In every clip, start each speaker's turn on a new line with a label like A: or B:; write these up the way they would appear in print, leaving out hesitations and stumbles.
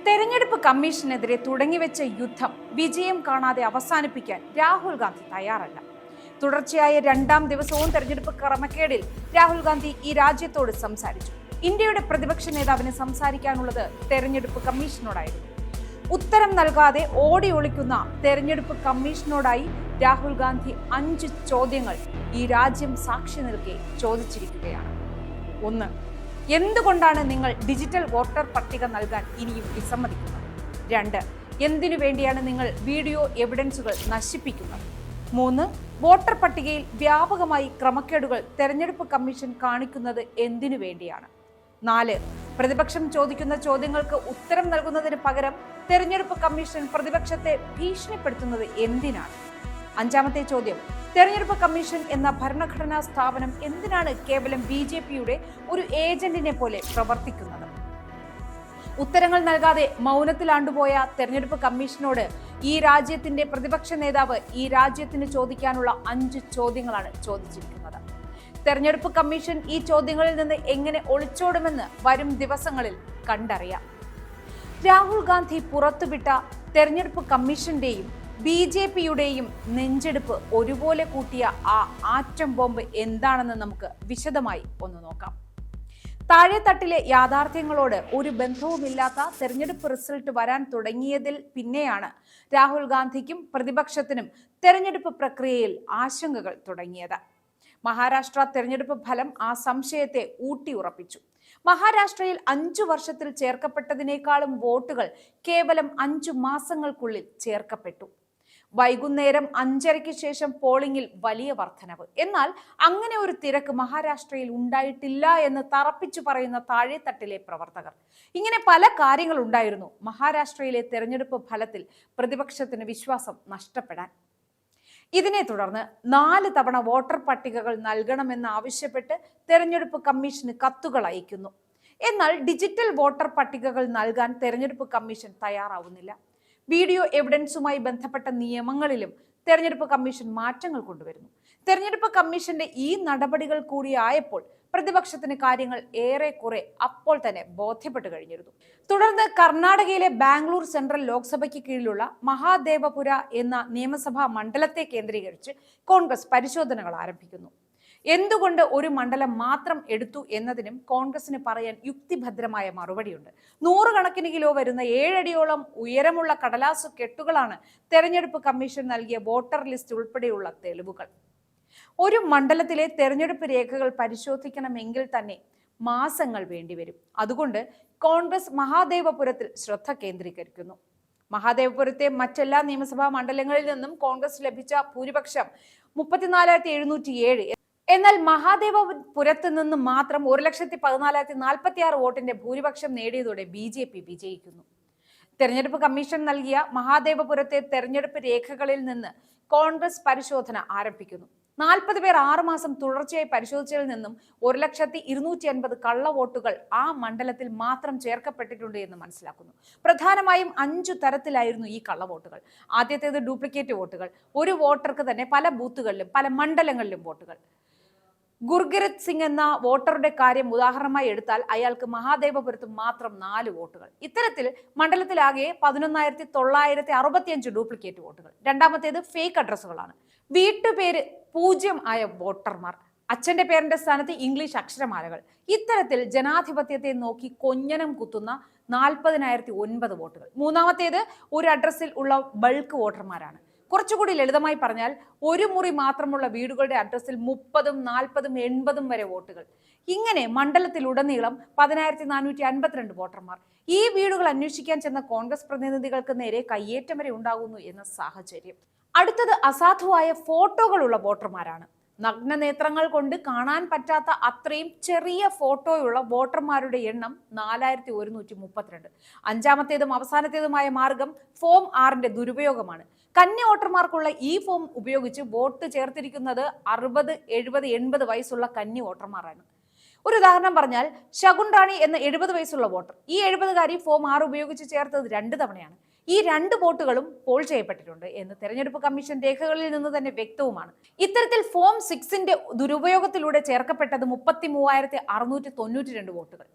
A: തെരഞ്ഞെടുപ്പ് കമ്മീഷനെതിരെ തുടങ്ങിവെച്ച യുദ്ധം വിജയം കാണാതെ അവസാനിപ്പിക്കാൻ രാഹുൽ ഗാന്ധി തയ്യാറല്ല. തുടർച്ചയായ രണ്ടാം ദിവസവും തെരഞ്ഞെടുപ്പ് ക്രമക്കേടിൽ രാഹുൽ ഗാന്ധി ഈ രാജ്യത്തോട് സംസാരിച്ചു. ഇന്ത്യയുടെ പ്രതിപക്ഷ നേതാവിന് സംസാരിക്കാനുള്ളത് തെരഞ്ഞെടുപ്പ് കമ്മീഷനോടായിരുന്നു. ഉത്തരം നൽകാതെ ഓടി ഒളിക്കുന്ന തെരഞ്ഞെടുപ്പ് കമ്മീഷനോടായി രാഹുൽ ഗാന്ധി 5 ചോദ്യങ്ങൾ ഈ രാജ്യം സാക്ഷി നിൽക്കെ ചോദിച്ചിരിക്കുകയാണ്. 1. എന്തുകൊണ്ടാണ് നിങ്ങൾ ഡിജിറ്റൽ വോട്ടർ പട്ടിക നൽകാൻ ഇനിയും വിസമ്മതിക്കുന്നത്? 2. എന്തിനു വേണ്ടിയാണ് നിങ്ങൾ വീഡിയോ എവിഡൻസുകൾ നശിപ്പിക്കുന്നത്? 3. വോട്ടർ പട്ടികയിൽ വ്യാപകമായി ക്രമക്കേടുകൾ തെരഞ്ഞെടുപ്പ് കമ്മീഷൻ കാണിക്കുന്നത് എന്തിനു വേണ്ടിയാണ്? 4. പ്രതിപക്ഷം ചോദിക്കുന്ന ചോദ്യങ്ങൾക്ക് ഉത്തരം നൽകുന്നതിന് പകരം തെരഞ്ഞെടുപ്പ് കമ്മീഷൻ പ്രതിപക്ഷത്തെ ഭീഷണിപ്പെടുത്തുന്നത് എന്തിനാണ്? 5ാമത്തെ ചോദ്യം, തെരഞ്ഞെടുപ്പ് കമ്മീഷൻ എന്ന ഭരണഘടനാ സ്ഥാപനം എന്തിനാണ് കേവലം BJPയുടെ ഒരു ഏജന്റിനെ പോലെ പ്രവർത്തിക്കുന്നത്? ഉത്തരങ്ങൾ നൽകാതെ മൗനത്തിലാണ്ടുപോയ തെരഞ്ഞെടുപ്പ് കമ്മീഷനോട് ഈ രാജ്യത്തിന്റെ പ്രതിപക്ഷ നേതാവ് ഈ രാജ്യത്തിന് ചോദിക്കാനുള്ള 5 ചോദ്യങ്ങളാണ് ചോദിച്ചിരിക്കുന്നത്. തെരഞ്ഞെടുപ്പ് കമ്മീഷൻ ഈ ചോദ്യങ്ങളിൽ നിന്ന് എങ്ങനെ ഒളിച്ചോടുമെന്ന് വരും ദിവസങ്ങളിൽ കണ്ടറിയാം. രാഹുൽ ഗാന്ധി പുറത്തുവിട്ട തെരഞ്ഞെടുപ്പ് കമ്മീഷന്റെയും BJPയുടെയും നെഞ്ചെടുപ്പ് ഒരുപോലെ കൂട്ടിയ ആ ആറ്റം ബോംബ് എന്താണെന്ന് നമുക്ക് വിശദമായി ഒന്ന് നോക്കാം. താഴെത്തട്ടിലെ യാഥാർത്ഥ്യങ്ങളോട് ഒരു ബന്ധവുമില്ലാത്ത തെരഞ്ഞെടുപ്പ് റിസൾട്ട് വരാൻ തുടങ്ങിയതിൽ പിന്നെയാണ് രാഹുൽ ഗാന്ധിക്കും പ്രതിപക്ഷത്തിനും തെരഞ്ഞെടുപ്പ് പ്രക്രിയയിൽ ആശങ്കകൾ തുടങ്ങിയത്. മഹാരാഷ്ട്ര തെരഞ്ഞെടുപ്പ് ഫലം ആ സംശയത്തെ ഊട്ടിയുറപ്പിച്ചു. മഹാരാഷ്ട്രയിൽ 5 വർഷത്തിൽ ചേർക്കപ്പെട്ടതിനേക്കാളും വോട്ടുകൾ കേവലം 5 മാസങ്ങൾക്കുള്ളിൽ ചേർക്കപ്പെട്ടു. വൈകുന്നേരം 5:30 ശേഷം പോളിംഗിൽ വലിയ വർധനവ്. എന്നാൽ അങ്ങനെ ഒരു തിരക്ക് മഹാരാഷ്ട്രയിൽ ഉണ്ടായിട്ടില്ല എന്ന് തറപ്പിച്ചു പറയുന്ന താഴെത്തട്ടിലെ പ്രവർത്തകർ. ഇങ്ങനെ പല കാര്യങ്ങൾ ഉണ്ടായിരുന്നു മഹാരാഷ്ട്രയിലെ തെരഞ്ഞെടുപ്പ് ഫലത്തിൽ പ്രതിപക്ഷത്തിന് വിശ്വാസം നഷ്ടപ്പെടാൻ. ഇതിനെ തുടർന്ന് 4 തവണ വോട്ടർ പട്ടികകൾ നൽകണമെന്ന് ആവശ്യപ്പെട്ട് തെരഞ്ഞെടുപ്പ് കമ്മീഷന് കത്തുകൾ അയക്കുന്നു. എന്നാൽ ഡിജിറ്റൽ വോട്ടർ പട്ടികകൾ നൽകാൻ തെരഞ്ഞെടുപ്പ് കമ്മീഷൻ തയ്യാറാവുന്നില്ല. വീഡിയോ എവിഡൻസുമായി ബന്ധപ്പെട്ട നിയമങ്ങളിലും തെരഞ്ഞെടുപ്പ് കമ്മീഷൻ മാറ്റങ്ങൾ കൊണ്ടുവരുന്നു. തെരഞ്ഞെടുപ്പ് കമ്മീഷന്റെ ഈ നടപടികൾ കൂടിയായപ്പോൾ പ്രതിപക്ഷത്തിന് കാര്യങ്ങൾ ഏറെക്കുറെ അപ്പോൾ തന്നെ ബോധ്യപ്പെട്ടു കഴിഞ്ഞിരുന്നു. തുടർന്ന് കർണാടകയിലെ ബാംഗ്ലൂർ സെൻട്രൽ ലോക്സഭയ്ക്ക് കീഴിലുള്ള മഹാദേവപുര എന്ന നിയമസഭാ മണ്ഡലത്തെ കേന്ദ്രീകരിച്ച് കോൺഗ്രസ് പരിശോധനകൾ ആരംഭിക്കുന്നു. എന്തുകൊണ്ട് ഒരു മണ്ഡലം മാത്രം എടുത്തു എന്നതിനും കോൺഗ്രസിന് പറയാൻ യുക്തിഭദ്രമായ മറുപടിയുണ്ട്. 100 കണക്കിന് കിലോ വരുന്ന 7 അടിയോളം ഉയരമുള്ള കടലാസു കെട്ടുകളാണ് തെരഞ്ഞെടുപ്പ് കമ്മീഷൻ നൽകിയ വോട്ടർ ലിസ്റ്റ് ഉൾപ്പെടെയുള്ള തെളിവുകൾ. ഒരു മണ്ഡലത്തിലെ തെരഞ്ഞെടുപ്പ് രേഖകൾ പരിശോധിക്കണമെങ്കിൽ തന്നെ മാസങ്ങൾ വേണ്ടിവരും. അതുകൊണ്ട് കോൺഗ്രസ് മഹാദേവപുരത്തിൽ ശ്രദ്ധ കേന്ദ്രീകരിക്കുന്നു. മഹാദേവപുരത്തെ മറ്റെല്ലാ നിയമസഭാ മണ്ഡലങ്ങളിൽ നിന്നും കോൺഗ്രസ് ലഭിച്ച ഭൂരിപക്ഷം 34,707. എന്നാൽ മഹാദേവപുരത്ത് നിന്ന് മാത്രം 1,14,046 വോട്ടിന്റെ ഭൂരിപക്ഷം നേടിയതോടെ BJP വിജയിക്കുന്നു. തെരഞ്ഞെടുപ്പ് കമ്മീഷൻ നൽകിയ മഹാദേവപുരത്തെ തെരഞ്ഞെടുപ്പ് രേഖകളിൽ നിന്ന് കോൺഗ്രസ് പരിശോധന ആരംഭിക്കുന്നു. 40 പേർ 6 മാസം തുടർച്ചയായി പരിശോധിച്ചതിൽ നിന്നും 1,250 കള്ളവോട്ടുകൾ ആ മണ്ഡലത്തിൽ മാത്രം ചേർക്കപ്പെട്ടിട്ടുണ്ട് എന്ന് മനസ്സിലാക്കുന്നു. പ്രധാനമായും 5 തരത്തിലായിരുന്നു ഈ കള്ളവോട്ടുകൾ. ആദ്യത്തേത് ഡ്യൂപ്ലിക്കേറ്റ് വോട്ടുകൾ. ഒരു വോട്ടർക്ക് തന്നെ പല ബൂത്തുകളിലും പല മണ്ഡലങ്ങളിലും വോട്ടുകൾ. ഗുർഗിരത് സിംഗ് എന്ന വോട്ടറുടെ കാര്യം ഉദാഹരണമായി എടുത്താൽ അയാൾക്ക് മഹാദേവപുരത്ത് മാത്രം 4 വോട്ടുകൾ. ഇത്തരത്തിൽ മണ്ഡലത്തിലാകെ 11,965 ഡ്യൂപ്ലിക്കേറ്റ് വോട്ടുകൾ. രണ്ടാമത്തേത് ഫേക്ക് അഡ്രസ്സുകളാണ്. വീട്ടുപേര് 0 ആയ വോട്ടർമാർ, അച്ഛന്റെ പേരിന്റെ സ്ഥാനത്ത് ഇംഗ്ലീഷ് അക്ഷരമാലകൾ. ഇത്തരത്തിൽ ജനാധിപത്യത്തെ നോക്കി കൊഞ്ഞനം കുത്തുന്ന 40,009 വോട്ടുകൾ. മൂന്നാമത്തേത് ഒരു അഡ്രസ്സിൽ ഉള്ള ബൾക്ക് വോട്ടർമാരാണ്. കുറച്ചുകൂടി ലളിതമായി പറഞ്ഞാൽ ഒരു മുറി മാത്രമുള്ള വീടുകളുടെ അഡ്രസ്സിൽ 30, 40, 80 വരെ വോട്ടുകൾ. ഇങ്ങനെ മണ്ഡലത്തിലുടനീളം 10,452 വോട്ടർമാർ. ഈ വീടുകൾ അന്വേഷിക്കാൻ ചെന്ന കോൺഗ്രസ് പ്രതിനിധികൾക്ക് നേരെ കയ്യേറ്റം വരെ ഉണ്ടാകുന്നു എന്ന സാഹചര്യം. അടുത്തത് അസാധുവായ ഫോട്ടോകളുള്ള വോട്ടർമാരാണ്. നഗ്നനേത്രങ്ങൾ കൊണ്ട് കാണാൻ പറ്റാത്ത അത്രയും ചെറിയ ഫോട്ടോയുള്ള വോട്ടർമാരുടെ എണ്ണം 4,132. 5ാമത്തേതും അവസാനത്തേതുമായ മാർഗം ഫോം 6ന്റെ ദുരുപയോഗമാണ്. കന്നി വോട്ടർമാർക്കുള്ള ഈ ഫോം ഉപയോഗിച്ച് വോട്ട് ചേർത്തിരിക്കുന്നത് 60, 70, 80 വയസ്സുള്ള കന്നി വോട്ടർമാരാണ്. ഒരു ഉദാഹരണം പറഞ്ഞാൽ ശകുൻ റാണി എന്ന 70 വയസ്സുള്ള വോട്ടർ, ഈ 70കാരി ഫോം 6 ഉപയോഗിച്ച് ചേർത്തത് 2 തവണയാണ്. ഈ 2 വോട്ടുകളും പോൾ ചെയ്യപ്പെട്ടിട്ടുണ്ട് എന്ന് തെരഞ്ഞെടുപ്പ് കമ്മീഷൻ രേഖകളിൽ നിന്ന് തന്നെ വ്യക്തവുമാണ്. ഇത്തരത്തിൽ ഫോം 6ന്റെ ദുരുപയോഗത്തിലൂടെ ചേർക്കപ്പെട്ടത് 33,692 വോട്ടുകൾ.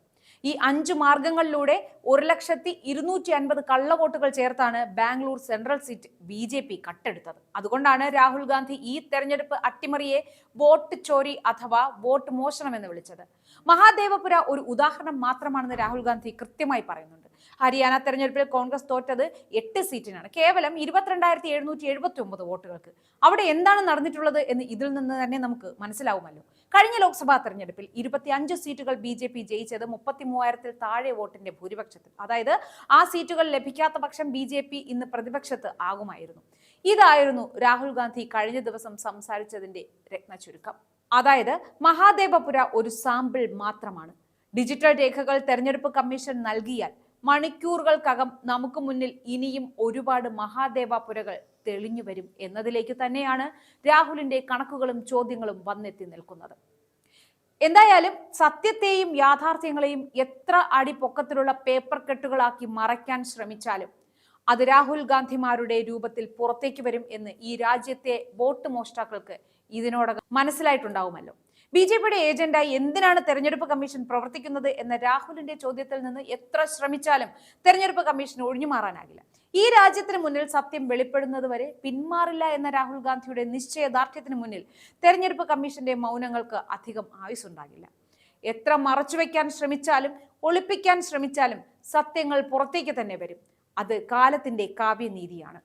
A: ഈ 5 മാർഗങ്ങളിലൂടെ 1,250,000 കള്ളവോട്ടുകൾ ചേർത്താണ് ബാംഗ്ലൂർ സെൻട്രൽ സീറ്റ് BJP കട്ടെടുത്തത്. അതുകൊണ്ടാണ് രാഹുൽ ഗാന്ധി ഈ തെരഞ്ഞെടുപ്പ് അട്ടിമറിയെ വോട്ട് ചോരി അഥവാ വോട്ട് മോഷണം എന്ന് വിളിച്ചത്. മഹാദേവപുര ഒരു ഉദാഹരണം മാത്രമാണെന്ന് രാഹുൽ ഗാന്ധി കൃത്യമായി പറയുന്നുണ്ട്. ഹരിയാന തെരഞ്ഞെടുപ്പിൽ കോൺഗ്രസ് തോറ്റത് 8 സീറ്റിനാണ്, കേവലം 22,779 വോട്ടുകൾക്ക്. അവിടെ എന്താണ് നടന്നിട്ടുള്ളത് എന്ന് ഇതിൽ നിന്ന് തന്നെ നമുക്ക് മനസ്സിലാവുമല്ലോ. കഴിഞ്ഞ ലോക്സഭാ തെരഞ്ഞെടുപ്പിൽ 25 സീറ്റുകൾ BJP ജയിച്ചത് 33,000-ൽ താഴെ വോട്ടിന്റെ ഭൂരിപക്ഷത്തിൽ. അതായത് ആ സീറ്റുകൾ ലഭിക്കാത്ത പക്ഷം BJP ഇന്ന് പ്രതിപക്ഷത്ത് ആകുമായിരുന്നു. ഇതായിരുന്നു രാഹുൽ ഗാന്ധി കഴിഞ്ഞ ദിവസം സംസാരിച്ചതിന്റെ രത്നചുരുക്കം. അതായത് മഹാദേവപുര ഒരു സാമ്പിൾ മാത്രമാണ്. ഡിജിറ്റൽ രേഖകൾ തെരഞ്ഞെടുപ്പ് കമ്മീഷൻ നൽകിയാൽ മണിക്കൂറുകൾക്കകം നമുക്ക് മുന്നിൽ ഇനിയും ഒരുപാട് മഹാദേവപുരകൾ തെളിഞ്ഞു വരും എന്നതിലേക്ക് തന്നെയാണ് രാഹുലിന്റെ കണക്കുകളും ചോദ്യങ്ങളും വന്നെത്തി നിൽക്കുന്നത്. എന്തായാലും സത്യത്തെയും യാഥാർത്ഥ്യങ്ങളെയും എത്ര അടി പൊക്കത്തിലുള്ള പേപ്പർ കെട്ടുകളാക്കി മറയ്ക്കാൻ ശ്രമിച്ചാലും അത് രാഹുൽ ഗാന്ധിമാരുടെ രൂപത്തിൽ പുറത്തേക്ക് വരും എന്ന് ഈ രാജ്യത്തെ വോട്ട് മോഷ്ടാക്കൾക്ക് ഇതിനോടകം മനസ്സിലായിട്ടുണ്ടാവുമല്ലോ. BJPയുടെ ഏജന്റായി എന്തിനാണ് തെരഞ്ഞെടുപ്പ് കമ്മീഷൻ പ്രവർത്തിക്കുന്നത് എന്ന രാഹുലിന്റെ ചോദ്യത്തിൽ നിന്ന് എത്ര ശ്രമിച്ചാലും തെരഞ്ഞെടുപ്പ് കമ്മീഷൻ ഒഴിഞ്ഞു മാറാനാകില്ല. ഈ രാജ്യത്തിന് മുന്നിൽ സത്യം വെളിപ്പെടുന്നത് വരെ പിന്മാറില്ല എന്ന രാഹുൽ ഗാന്ധിയുടെ നിശ്ചയദാർഢ്യത്തിന് മുന്നിൽ തെരഞ്ഞെടുപ്പ് കമ്മീഷന്റെ മൗനങ്ങൾക്ക് അധികം ആയുസ്സുണ്ടാകില്ല. എത്ര മറച്ചുവെക്കാൻ ശ്രമിച്ചാലും ഒളിപ്പിക്കാൻ ശ്രമിച്ചാലും സത്യങ്ങൾ പുറത്തേക്ക് തന്നെ വരും. അത് കാലത്തിന്റെ കാവ്യനീതിയാണ്.